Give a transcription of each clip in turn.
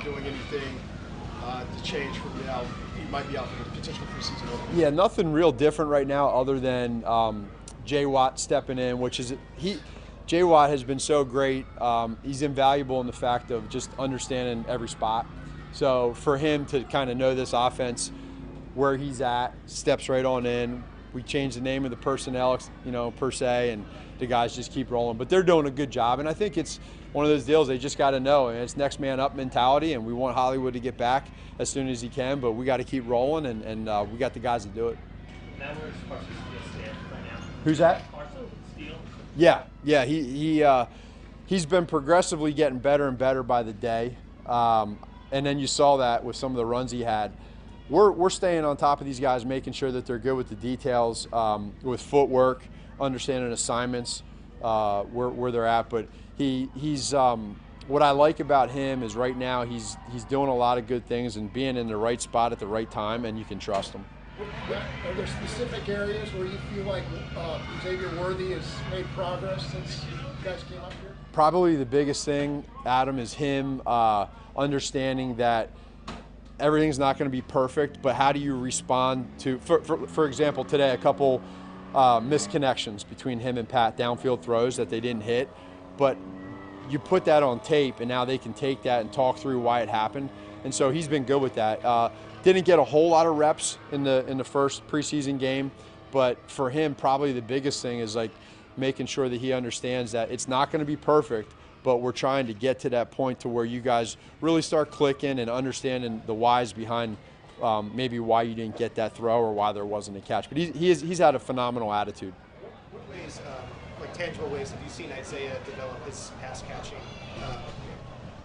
doing anything to change from now? He might be out for the potential preseason opener. Yeah, nothing real different right now other than Jay Watt stepping in, which is Jay Watt has been so great. He's invaluable in the fact of just understanding every spot. So for him to kind of know this offense, where he's at, steps right on in. We changed the name of the personnel, per se, and the guys just keep rolling. But they're doing a good job, and I think it's one of those deals they just got to know, and it's next man up mentality, and we want Hollywood to get back as soon as he can, but we got to keep rolling, and we got the guys to do it. Now where's Carson Steele stand right now? Who's that? Carson Steele? Yeah, he's been progressively getting better and better by the day, and then you saw that with some of the runs he had. We're staying on top of these guys, making sure that they're good with the details, with footwork, understanding assignments, where they're at. But he's what I like about him is right now he's doing a lot of good things and being in the right spot at the right time, and you can trust him. Are there specific areas where you feel like Xavier Worthy has made progress since you guys came up here? Probably the biggest thing, Adam, is him understanding that everything's not going to be perfect, but how do you respond to, for example, today, a couple misconnections between him and Pat, downfield throws that they didn't hit, but you put that on tape, and now they can take that and talk through why it happened, and so he's been good with that. Didn't get a whole lot of reps in the first preseason game, but for him, probably the biggest thing is like making sure that he understands that it's not going to be perfect, but we're trying to get to that point to where you guys really start clicking and understanding the whys behind maybe why you didn't get that throw or why there wasn't a catch. But he's had a phenomenal attitude. What ways, like tangible ways, have you seen Isaiah develop his pass catching?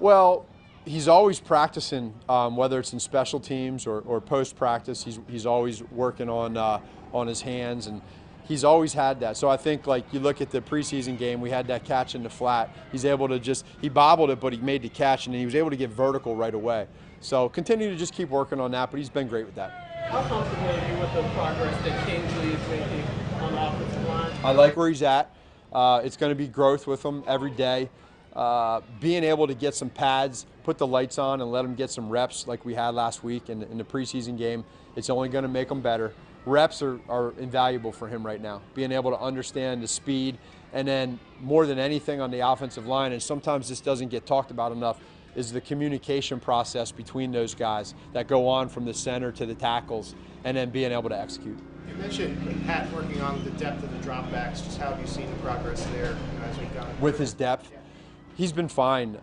Well, he's always practicing, whether it's in special teams or post practice. He's always working on his hands, and he's always had that. So I think, like, you look at the preseason game, we had that catch in the flat. He's able to he bobbled it, but he made the catch, and he was able to get vertical right away. So continue to just keep working on that, but he's been great with that. How comfortable are you with the progress that Kingsley is making on the offensive line? I like where he's at. It's going to be growth with him every day. Being able to get some pads, put the lights on, and let him get some reps like we had last week in the preseason game, it's only going to make him better. Reps are invaluable for him right now, being able to understand the speed, and then more than anything on the offensive line, and sometimes this doesn't get talked about enough, is the communication process between those guys that go on from the center to the tackles, and then being able to execute. You mentioned Pat working on the depth of the dropbacks. Just how have you seen the progress there as we've gone? With his depth, he's been fine.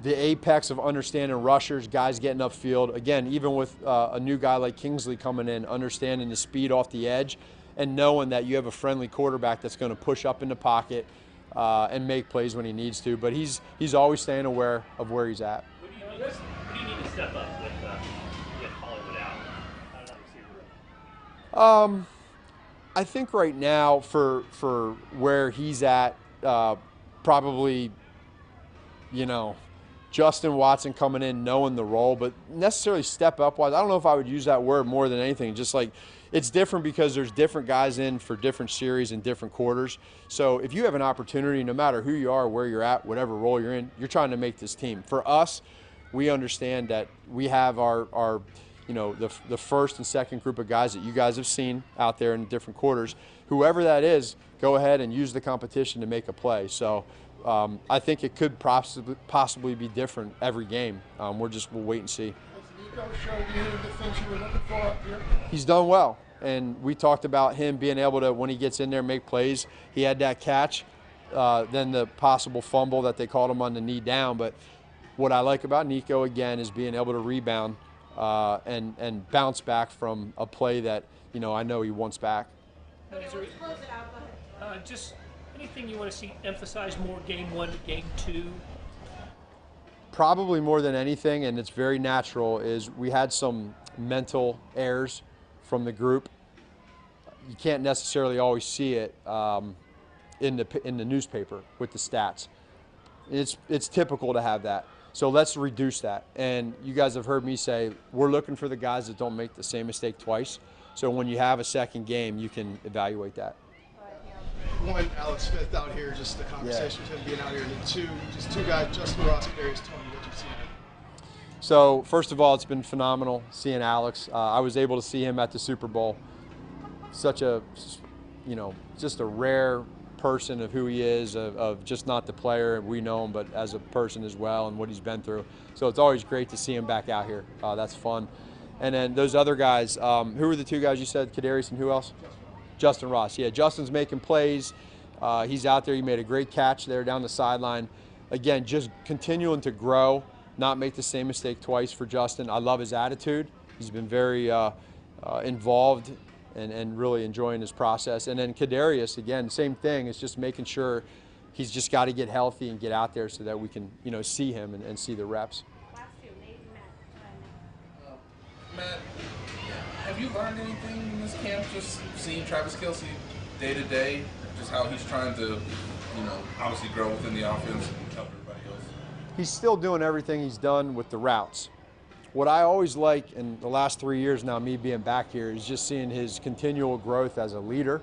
The apex of understanding rushers, guys getting upfield. Again, even with a new guy like Kingsley coming in, understanding the speed off the edge and knowing that you have a friendly quarterback that's going to push up in the pocket and make plays when he needs to. But he's always staying aware of where he's at. What do you need to step up with get Hollywood out? I think right now for where he's at, probably, Justin Watson coming in, knowing the role, but necessarily step up wise. I don't know if I would use that word more than anything. Just like it's different because there's different guys in for different series and different quarters. So if you have an opportunity, no matter who you are, where you're at, whatever role you're in, you're trying to make this team. For us, we understand that we have our the first and second group of guys that you guys have seen out there in different quarters. Whoever that is, go ahead and use the competition to make a play. So I think it could possibly be different every game. We'll wait and see. Has Nico showed you the things you were looking for up here? He's done well, and we talked about him being able to, when he gets in there, make plays. He had that catch, then the possible fumble that they called him on the knee down. But what I like about Nico, again, is being able to rebound and bounce back from a play that I know he wants back. Okay, let's close it out. Go ahead. Just anything you want to see emphasize more game 1 to game 2? Probably more than anything, and it's very natural, is we had some mental errors from the group. You can't necessarily always see it in the newspaper with the stats. It's typical to have that. So let's reduce that. And you guys have heard me say we're looking for the guys that don't make the same mistake twice. So when you have a second game, you can evaluate that. One, Alex Smith out here, just the conversation with him being out here, and then two, just two guys, Justin Ross, Darius Tony, what you've seen. So first of all, it's been phenomenal seeing Alex. I was able to see him at the Super Bowl. Such a, just a rare person of who he is, of just not the player we know him, but as a person as well and what he's been through. So it's always great to see him back out here. That's fun. And then those other guys, who were the two guys you said? Kadarius and who else? Justin Ross. Yeah, Justin's making plays. He's out there. He made a great catch there down the sideline. Again, just continuing to grow, not make the same mistake twice for Justin. I love his attitude. He's been very involved and really enjoying his process. And then Kadarius, again, same thing. It's just making sure he's just got to get healthy and get out there so that we can, see him and see the reps. Matt, have you learned anything in this camp, just seeing Travis Kelce day to day, just how he's trying to, obviously grow within the offense and help everybody else? He's still doing everything he's done with the routes. What I always like in the last 3 years now, me being back here, is just seeing his continual growth as a leader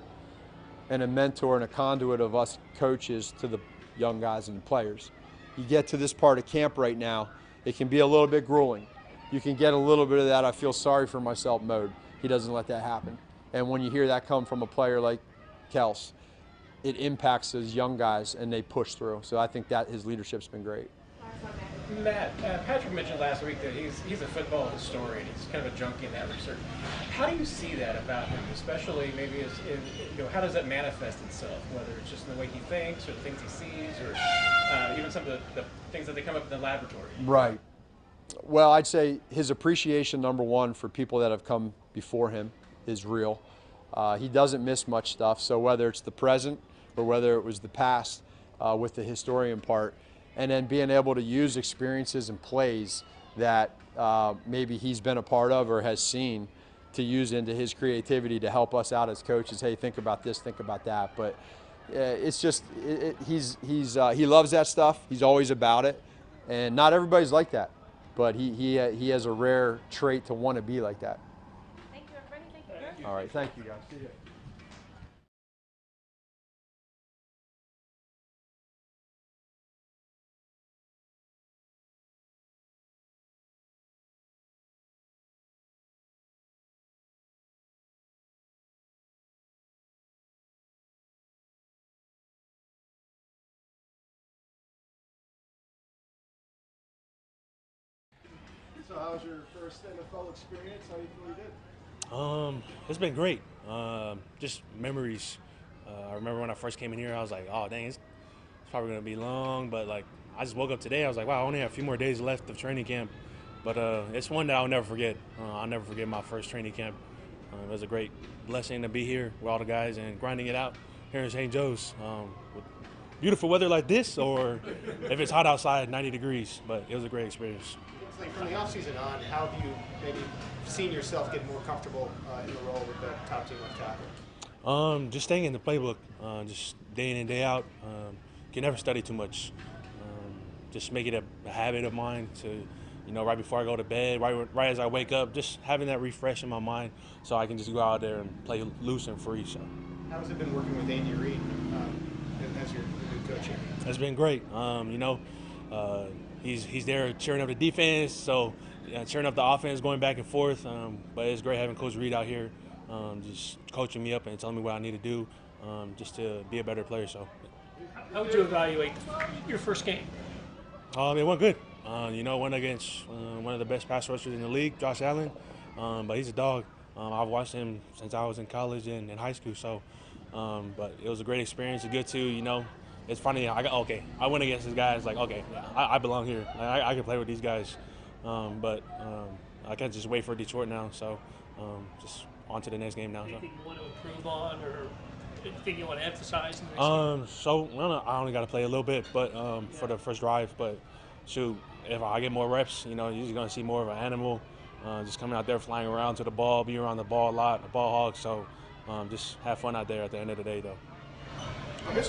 and a mentor and a conduit of us coaches to the young guys and the players. You get to this part of camp right now, it can be a little bit grueling. You can get a little bit of that I feel sorry for myself mode. He doesn't let that happen. And when you hear that come from a player like Kels, it impacts those young guys and they push through. So I think that his leadership's been great. Matt, Patrick mentioned last week that he's a football historian. He's kind of a junkie in that research. How do you see that about him, especially maybe how does that manifest itself, whether it's just in the way he thinks or the things he sees or even some of the things that they come up in the laboratory? Right. Well, I'd say his appreciation, number one, for people that have come before him is real. He doesn't miss much stuff, so whether it's the present or whether it was the past with the historian part, and then being able to use experiences and plays that maybe he's been a part of or has seen to use into his creativity to help us out as coaches. Hey, think about this, think about that. But it's just he loves that stuff. He's always about it, and not everybody's like that. But he has a rare trait to want to be like that. Thank you, everybody. Thank you. All right, thank you guys. See you. So how was your first NFL experience? How do you feel you did? It's been great. Just memories. I remember when I first came in here, I was like, oh, dang, it's probably going to be long. But, I just woke up today. I was like, wow, I only have a few more days left of training camp. But it's one that I'll never forget. I'll never forget my first training camp. It was a great blessing to be here with all the guys and grinding it out here in St. Joe's. With beautiful weather like this, or if it's hot outside, 90 degrees. But it was a great experience. From the offseason on, how have you maybe seen yourself get more comfortable in the role with the top team left tackle? Just staying in the playbook, just day in and day out. Can never study too much. Just make it a habit of mine to, right before I go to bed, right as I wake up, just having that refresh in my mind so I can just go out there and play loose and free. So. How has it been working with Andy Reid as your new coach here? It's been great. He's there cheering up the defense, so cheering up the offense, going back and forth. But it's great having Coach Reid out here, just coaching me up and telling me what I need to do, just to be a better player. So, How would you evaluate your first game? It went good. Went against one of the best pass rushers in the league, Josh Allen. But he's a dog. I've watched him since I was in college and in high school. So, but it was a great experience. It's good to, It's funny. I went against this guy. It's like, okay, I belong here. I can play with these guys, but I can't just wait for Detroit now. So, just on to the next game now. Anything you want to improve on, or anything you want to emphasize? In the next game? I only got to play a little bit, but for the first drive. But shoot, if I get more reps, you're just gonna see more of an animal, just coming out there flying around to the ball, be around the ball a lot, a ball hog. So, just have fun out there at the end of the day, though. How much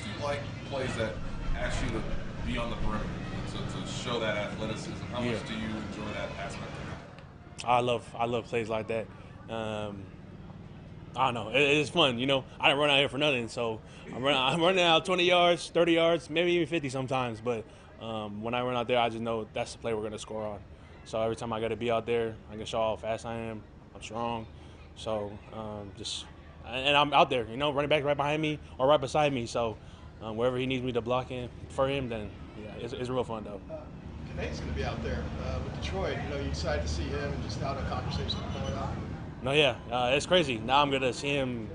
do you like plays that ask you to be on the perimeter, to show that athleticism? How much do you enjoy that aspect of it? I love plays like that. I don't know. It's fun, I didn't run out here for nothing. So I'm running out 20 yards, 30 yards, maybe even 50 sometimes. But when I run out there, I just know that's the play we're going to score on. So every time I got to be out there, I can show how fast I am. I'm strong. So and I'm out there, running back right behind me or right beside me. So wherever he needs me to block in for him, then yeah, it's real fun though. Kanate's going to be out there with Detroit. You excited to see him and just how the conversation going on? No, yeah, it's crazy. Now I'm going to see him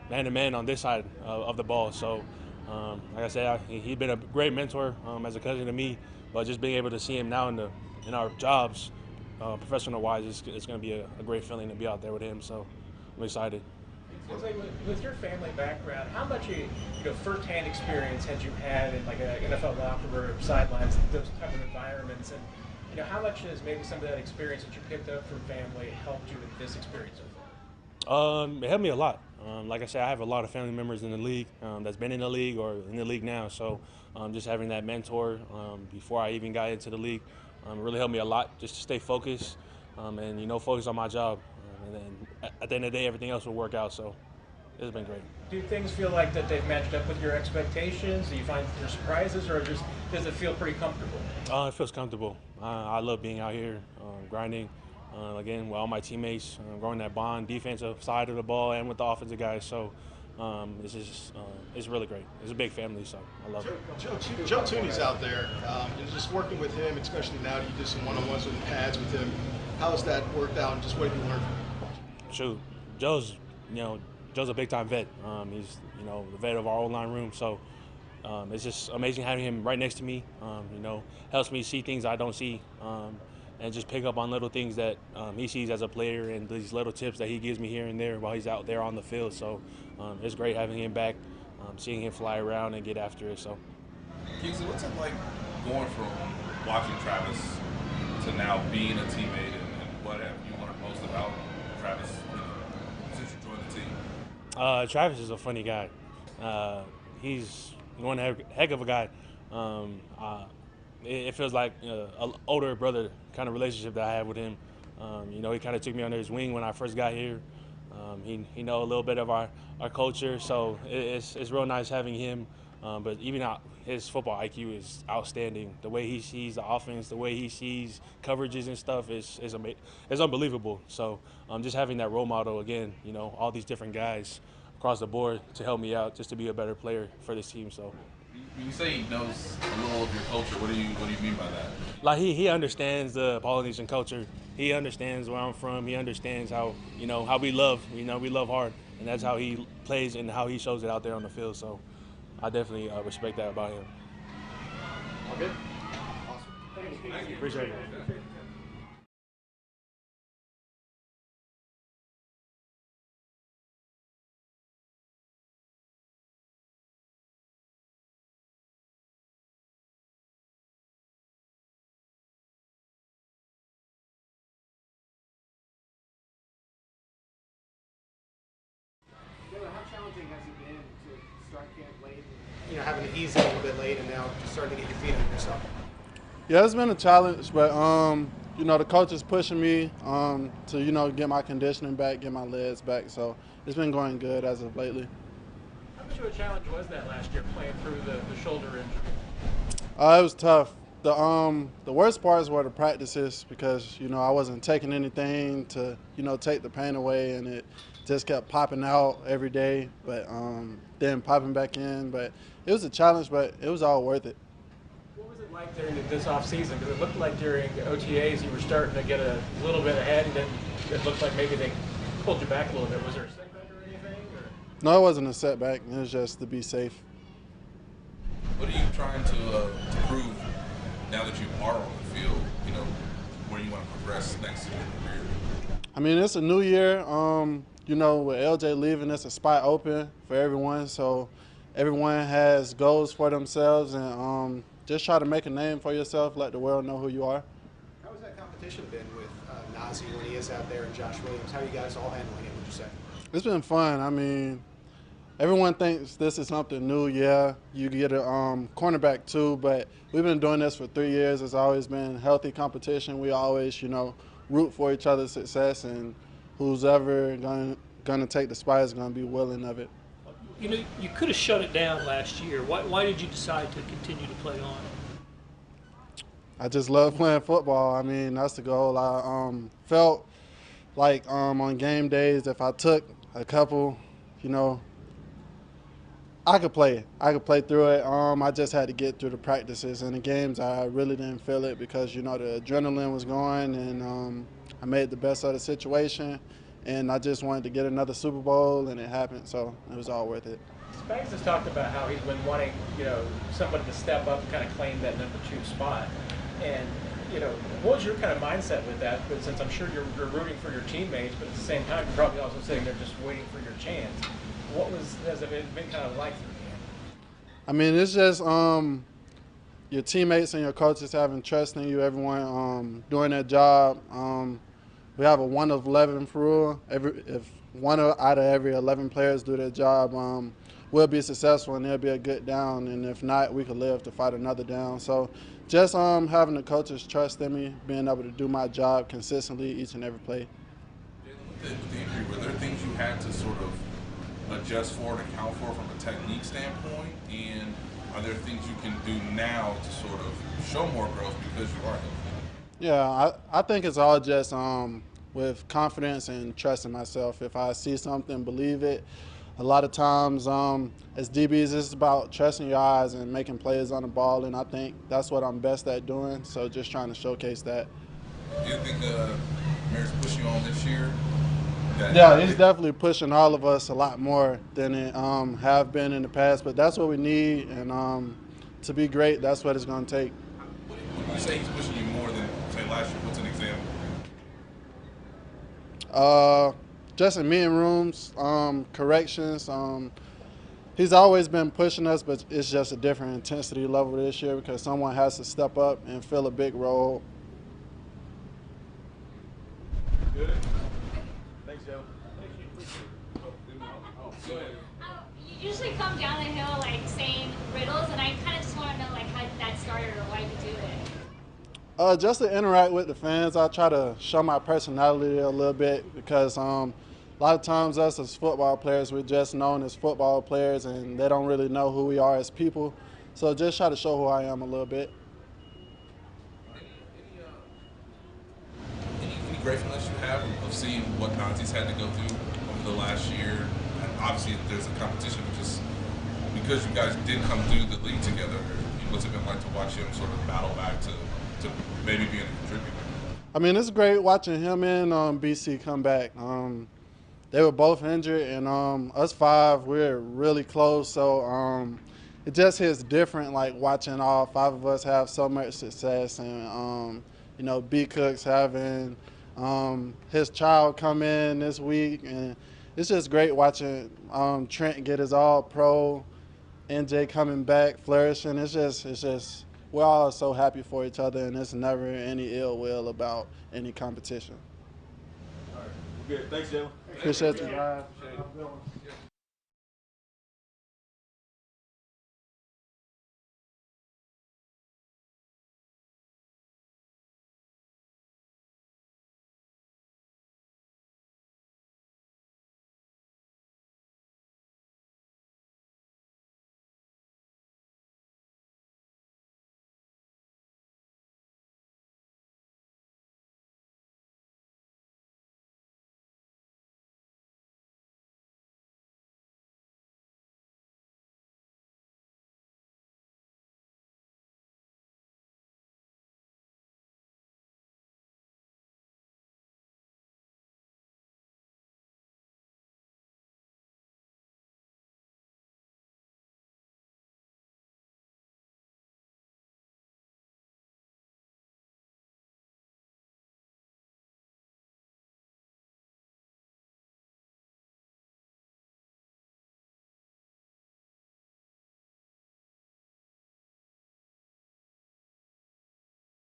man-to-man on this side of the ball. So, like I said, he's been a great mentor as a cousin to me. But just being able to see him now in our jobs, professional-wise, it's going to be a great feeling to be out there with him. So I'm excited. With your family background, how much first-hand experience had you had in like an NFL locker room, sidelines, those type of environments, and how much has maybe some of that experience that you picked up from family helped you with this experience so far? It helped me a lot. Like I said, I have a lot of family members in the league that's been in the league or in the league now. So just having that mentor before I even got into the league really helped me a lot just to stay focused and, focus on my job. And then at the end of the day, everything else will work out. So it's been great. Do things feel like that they've matched up with your expectations? Do you find there surprises, or just does it feel pretty comfortable? It feels comfortable. I love being out here, grinding, again, with all my teammates, growing that bond, defensive side of the ball and with the offensive guys. So it's really great. It's a big family, so I love it. Joe Thuney's out there. Just working with him, especially now that you did some one-on-ones with the pads with him. How has that worked out, and just what have you learned from him? Shoot, Joe's a big-time vet. He's the vet of our O-line room, so it's just amazing having him right next to me. Helps me see things I don't see, and just pick up on little things that he sees as a player and these little tips that he gives me here and there while he's out there on the field. So it's great having him back, seeing him fly around and get after it. So, Kingsley, what's it like going from watching Travis to now being a teammate, and what have you learned most about Travis since you joined the team? Travis is a funny guy. He's one heck of a guy. It feels like an older brother kind of relationship that I have with him. He kind of took me under his wing when I first got here. He know a little bit of our culture, so it's real nice having him. But even his football IQ is outstanding. The way he sees the offense, the way he sees coverages and stuff is unbelievable. So just having that role model again, all these different guys across the board to help me out, just to be a better player for this team. So. When you say he knows a little of your culture, what do you mean by that? Like he understands the Polynesian culture. He understands where I'm from. He understands how how we love. We love hard, and that's how he plays and how he shows it out there on the field. So I definitely respect that about him. All good? Awesome. Thank you. Appreciate it. How challenging has it been to start camp late, having to ease in a little bit late, and now just starting to get your feet under yourself? Yeah, it's been a challenge, but the coach is pushing me to get my conditioning back, get my legs back. So it's been going good as of lately. How much of a challenge was that last year, playing through the shoulder injury? It was tough. The worst parts were the practices because I wasn't taking anything to take the pain away, and it just kept popping out every day, but then popping back in. But it was a challenge, but it was all worth it. What was it like during this off season? Because it looked like during OTAs you were starting to get a little bit ahead, and then it looked like maybe they pulled you back a little bit. Was there a setback or anything? Or? No, it wasn't a setback. It was just to be safe. What are you trying to prove now that you are on the field? Where you want to progress next in your career? I mean, it's a new year. With LJ leaving, it's a spot open for everyone. So everyone has goals for themselves, and just try to make a name for yourself, let the world know who you are. How has that competition been with Nagy when he is out there and Josh Williams? How are you guys all handling it, would you say? It's been fun. I mean, everyone thinks this is something new. Yeah, you get a cornerback too, but we've been doing this for 3 years. It's always been healthy competition. We always, root for each other's success, and who's ever gonna take the spot is gonna be willing of it. You could have shut it down last year. Why did you decide to continue to play on? I just love playing football. I mean, that's the goal. I felt like on game days, if I took a couple, you know, I could play it. I could play through it. I just had to get through the practices and the games. I really didn't feel it because, you know, the adrenaline was going, and I made the best of the situation. And I just wanted to get another Super Bowl, and it happened, so it was all worth it. Spags has talked about how he's been wanting, you know, somebody to step up and kind of claim that number 2 spot. And, you know, what was your kind of mindset with that? But since I'm sure you're rooting for your teammates, but at the same time, you're probably also sitting there just waiting for your chance. Has it been kind of like through camp? I mean, it's just your teammates and your coaches having trust in you, everyone doing their job. We have a 1 of 11 rule. If 1 out of every 11 players do their job, we'll be successful and there'll be a good down. And if not, we could live to fight another down. So just having the coaches trust in me, being able to do my job consistently each and every play. Jaylen, with the injury, were there things you had to sort of adjust for and account for from a technique standpoint? And are there things you can do now to sort of show more growth because you are healthy? Yeah, I think it's all just with confidence and trust in myself. If I see something, believe it. A lot of times as DBs, it's about trusting your eyes and making plays on the ball, and I think that's what I'm best at doing, so just trying to showcase that. Do you think Mayor's pushing you on this year? Yeah, he's definitely pushing all of us a lot more than it have been in the past, but that's what we need, and to be great, that's what it's going to take. When you say he's pushing you more than, say, last year, what's an example? Just in meeting rooms, corrections. He's always been pushing us, but it's just a different intensity level this year because someone has to step up and fill a big role. Good. Thanks, Joe. You usually come down the hill like saying riddles, and I kind of just want to know like how that started or why you do it. Just to interact with the fans, I try to show my personality a little bit because a lot of times us as football players, we're just known as football players and they don't really know who we are as people. So just try to show who I am a little bit. Any gratefulness you have of seeing what Nagy's had to go through over the last year? And obviously there's a competition, but just because you guys did come through the league together, what's it been like to watch him sort of battle back to maybe being a contributor? I mean, it's great watching him and BC come back. They were both injured, and us 5, we're really close. So it just hits different, like watching all 5 of us have so much success, and you know, B Cook's having his child come in this week, and it's just great watching Trent get his All-Pro, NJ coming back, flourishing. It's just. We're all so happy for each other, and there's never any ill will about any competition. All right. Good. Thanks, Jaylen. Appreciate you guys.